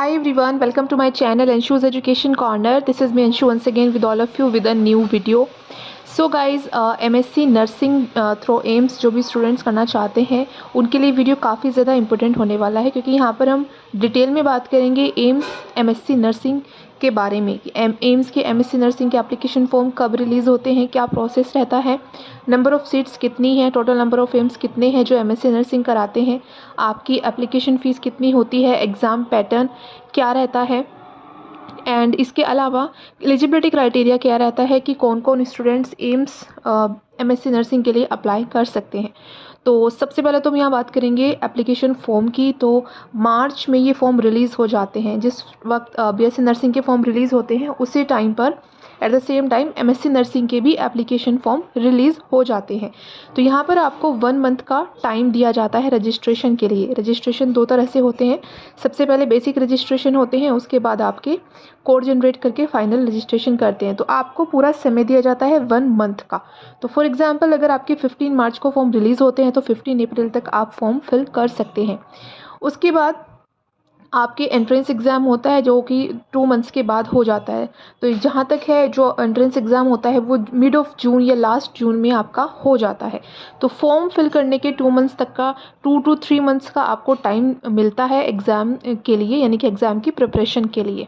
Hi everyone, welcome to my channel Anshu's Education Corner. This is me Anshu once again with all of you with a new video. So guys MSc nursing through AIIMS जो भी students करना चाहते हैं उनके लिए video काफ़ी ज़्यादा important होने वाला है, क्योंकि यहाँ पर हम डिटेल में बात करेंगे एम्स MSc नर्सिंग के बारे में कि एम्स के MSc नर्सिंग के एप्लीकेशन फॉर्म कब रिलीज़ होते हैं, क्या प्रोसेस रहता है, नंबर ऑफ़ सीट्स कितनी है, टोटल नंबर ऑफ़ एम्स कितने हैं जो MSc नर्सिंग कराते हैं, आपकी एप्लीकेशन फ़ीस कितनी होती है, एग्ज़ाम पैटर्न क्या रहता है, एंड इसके अलावा एलिजिबिलिटी क्राइटेरिया क्या रहता है कि कौन कौन स्टूडेंट्स एम्स MSc नर्सिंग के लिए अप्लाई कर सकते हैं। तो सबसे पहले तो हम यहाँ बात करेंगे एप्लीकेशन फ़ॉर्म की। तो मार्च में ये फ़ॉर्म रिलीज़ हो जाते हैं। जिस वक्त BSc नर्सिंग के फ़ॉर्म रिलीज़ होते हैं उसी टाइम पर at the same time MSc nursing के भी एप्लीकेशन फ़ॉर्म रिलीज़ हो जाते हैं। तो यहाँ पर आपको 1 मंथ का टाइम दिया जाता है रजिस्ट्रेशन के लिए। रजिस्ट्रेशन 2 तरह से होते हैं। सबसे पहले बेसिक रजिस्ट्रेशन होते हैं, उसके बाद आपके कोड जनरेट करके फाइनल रजिस्ट्रेशन करते हैं। तो आपको पूरा समय दिया जाता है 1 मंथ का। तो फॉर एग्जांपल अगर आपके 15 मार्च को फॉर्म रिलीज़ होते हैं तो 15 अप्रैल तक आप फॉर्म फिल कर सकते हैं। उसके बाद आपके एंट्रेंस एग्ज़ाम होता है जो कि 2 मंथ्स के बाद हो जाता है। तो जहाँ तक है जो एंट्रेंस एग्ज़ाम होता है वो मिड ऑफ जून या लास्ट जून में आपका हो जाता है। तो फॉर्म फिल करने के 2 मंथ्स तक का 2 to 3 मंथ्स का आपको टाइम मिलता है एग्ज़ाम के लिए, यानी कि एग्ज़ाम की प्रिपरेशन के लिए।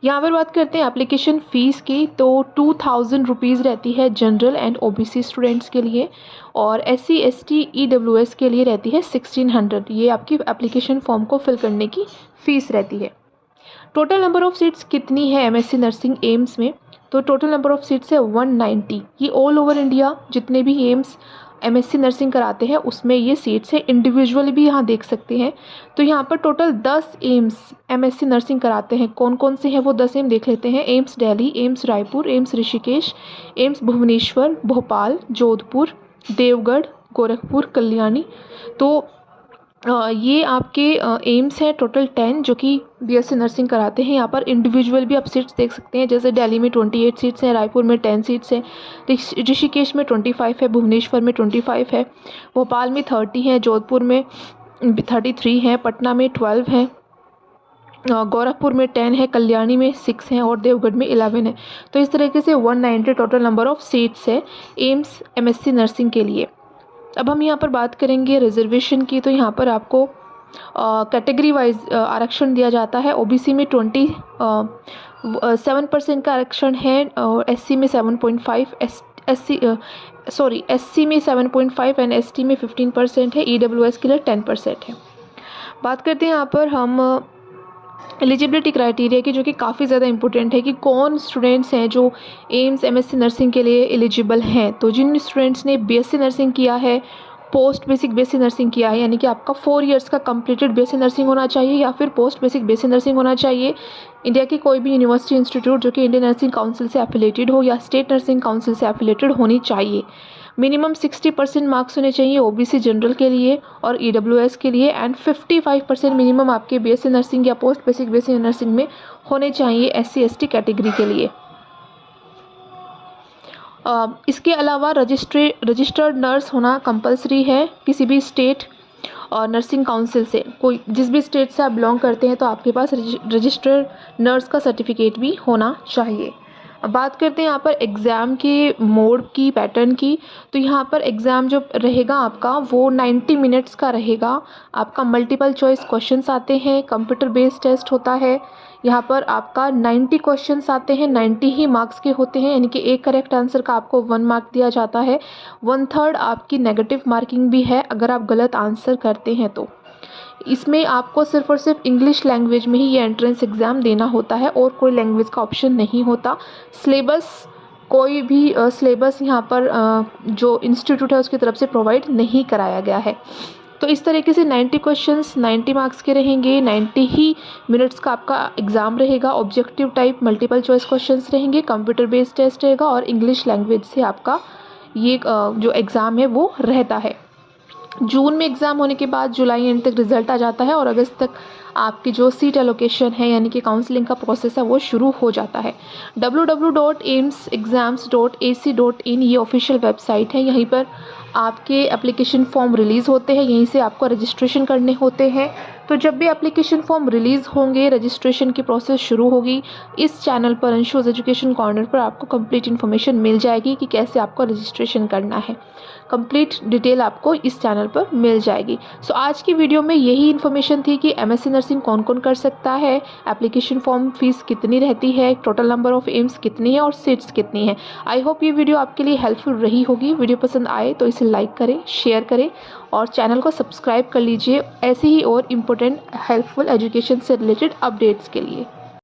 यहाँ पर बात करते हैं एप्लीकेशन फ़ीस की। तो 2000 रुपीज़ रहती है जनरल एंड OBC स्टूडेंट्स के लिए, और SC ST EWS के लिए रहती है 1600। ये आपकी एप्लीकेशन फॉर्म को फिल करने की फ़ीस रहती है। टोटल नंबर ऑफ़ सीट्स कितनी है MSc नर्सिंग एम्स में? तो टोटल नंबर ऑफ़ सीट्स है 190। ये ऑल ओवर इंडिया जितने भी एम्स MSc नर्सिंग कराते हैं उसमें ये सीट्स है। इंडिविजुअली भी यहाँ देख सकते हैं। तो यहाँ पर टोटल 10 एम्स MSc नर्सिंग कराते हैं। कौन कौन से हैं वो 10 एम्स देख लेते हैं। एम्स दिल्ली, एम्स रायपुर, एम्स ऋषिकेश, एम्स भुवनेश्वर, भोपाल, जोधपुर, देवगढ़, गोरखपुर, कल्याणी। तो ये आपके एम्स हैं टोटल 10 जो कि BSc नर्सिंग कराते हैं। यहाँ पर इंडिविजुअल भी आप सीट्स देख सकते हैं, जैसे दिल्ली में 28 सीट्स हैं, रायपुर में 10 सीट्स हैं, ऋषिकेश में 25 है, भुवनेश्वर में 25 है, भोपाल में 30 हैं, जोधपुर में 33 हैं, पटना में 12 हैं, गोरखपुर में 10 है, कल्याणी में 6 हैं और देवगढ़ में 11 है। तो इस तरीके से 190 टोटल नंबर ऑफ़ सीट्स है एम्स MSc नर्सिंग के लिए। अब हम यहाँ पर बात करेंगे रिजर्वेशन की। तो यहाँ पर आपको कैटेगरी वाइज आरक्षण दिया जाता है। OBC में 7% का आरक्षण है, और SC में 7.5, SC में 7.5 एंड ST में 15% है, EWS के लिए 10% है। बात करते हैं यहाँ पर हम एलिजिबिलिटी क्राइटेरिया की, जो कि काफ़ी ज़्यादा इंपॉर्टेंट है कि कौन स्टूडेंट्स हैं जो एम्स MSc नर्सिंग के लिए एलिजिबल हैं। तो जिन स्टूडेंट्स ने BSc नर्सिंग किया है, पोस्ट बेसिक BSc नर्सिंग किया है, यानी कि आपका 4 इयर्स का कंप्लीटेड BSc नर्सिंग होना चाहिए या फिर पोस्ट बेसिक BSc नर्सिंग होना चाहिए। इंडिया की कोई भी यूनिवर्सिटी इंस्टीट्यूट जो कि इंडियन नर्सिंग काउंसिल से एफिलेटेड हो या स्टेट नर्सिंग काउंसिल से एफिलेटेड होनी चाहिए। मिनिमम 60% मार्क्स होने चाहिए OBC जनरल के लिए और EWS के लिए, एंड 55% मिनिमम आपके BSc नर्सिंग या पोस्ट बेसिक BSc नर्सिंग में होने चाहिए SC ST कैटेगरी के लिए। इसके अलावा रजिस्टर्ड नर्स होना कंपलसरी है किसी भी स्टेट और नर्सिंग काउंसिल से। कोई जिस भी स्टेट से आप बिलोंग करते हैं तो आपके पास रजिस्टर्ड नर्स का सर्टिफिकेट भी होना चाहिए। अब बात करते हैं यहाँ पर एग्ज़ाम के मोड की, पैटर्न की। तो यहाँ पर एग्ज़ाम जो रहेगा आपका वो 90 मिनट्स का रहेगा। आपका मल्टीपल चॉइस क्वेश्चंस आते हैं, कंप्यूटर बेस्ड टेस्ट होता है। यहाँ पर आपका 90 क्वेश्चंस आते हैं, 90 ही मार्क्स के होते हैं, यानी कि एक करेक्ट आंसर का आपको 1 मार्क दिया जाता है। 1/3 आपकी नेगेटिव मार्किंग भी है अगर आप गलत आंसर करते हैं तो। इसमें आपको सिर्फ और सिर्फ इंग्लिश लैंग्वेज में ही ये एंट्रेंस एग्ज़ाम देना होता है और कोई लैंग्वेज का ऑप्शन नहीं होता। सिलेबस कोई भी सिलेबस यहाँ पर जो इंस्टीट्यूट है उसकी तरफ से प्रोवाइड नहीं कराया गया है। तो इस तरीके से 90 क्वेश्चंस 90 मार्क्स के रहेंगे, 90 ही मिनट्स का आपका एग्ज़ाम रहेगा। Objective type multiple choice questions रहेंगे, कंप्यूटर बेस्ड टेस्ट रहेगा और इंग्लिश लैंग्वेज से आपका ये जो एग्ज़ाम है वो रहता है। जून में एग्ज़ाम होने के बाद जुलाई एंड तक रिज़ल्ट आ जाता है और अगस्त तक आपकी जो सीट एलोकेशन है यानी कि काउंसलिंग का प्रोसेस है वो शुरू हो जाता है। www.aimsexams.ac.in ये ऑफिशियल वेबसाइट है। यहीं पर आपके एप्लीकेशन फॉर्म रिलीज़ होते हैं, यहीं से आपको रजिस्ट्रेशन करने होते हैं। तो जब भी एप्लीकेशन फॉर्म रिलीज़ होंगे, रजिस्ट्रेशन की प्रोसेस शुरू होगी, इस चैनल पर अंशुज़ एजुकेशन कॉर्नर पर आपको कंप्लीट इन्फॉर्मेशन मिल जाएगी कि कैसे आपको रजिस्ट्रेशन करना है। कंप्लीट डिटेल आपको इस चैनल पर मिल जाएगी। सो आज की वीडियो में यही इन्फॉर्मेशन थी कि एमएससी नर्सिंग कौन कौन कर सकता है, एप्लीकेशन फॉर्म फीस कितनी रहती है, टोटल नंबर ऑफ एम्स कितनी है और सीट्स कितनी है। आई होप ये वीडियो आपके लिए हेल्पफुल रही होगी। वीडियो पसंद आए तो इसे लाइक करें, शेयर करें और चैनल को सब्सक्राइब कर लीजिए ऐसे ही और इम्पोर्टेंट हेल्पफुल एजुकेशन से रिलेटेड अपडेट्स के लिए।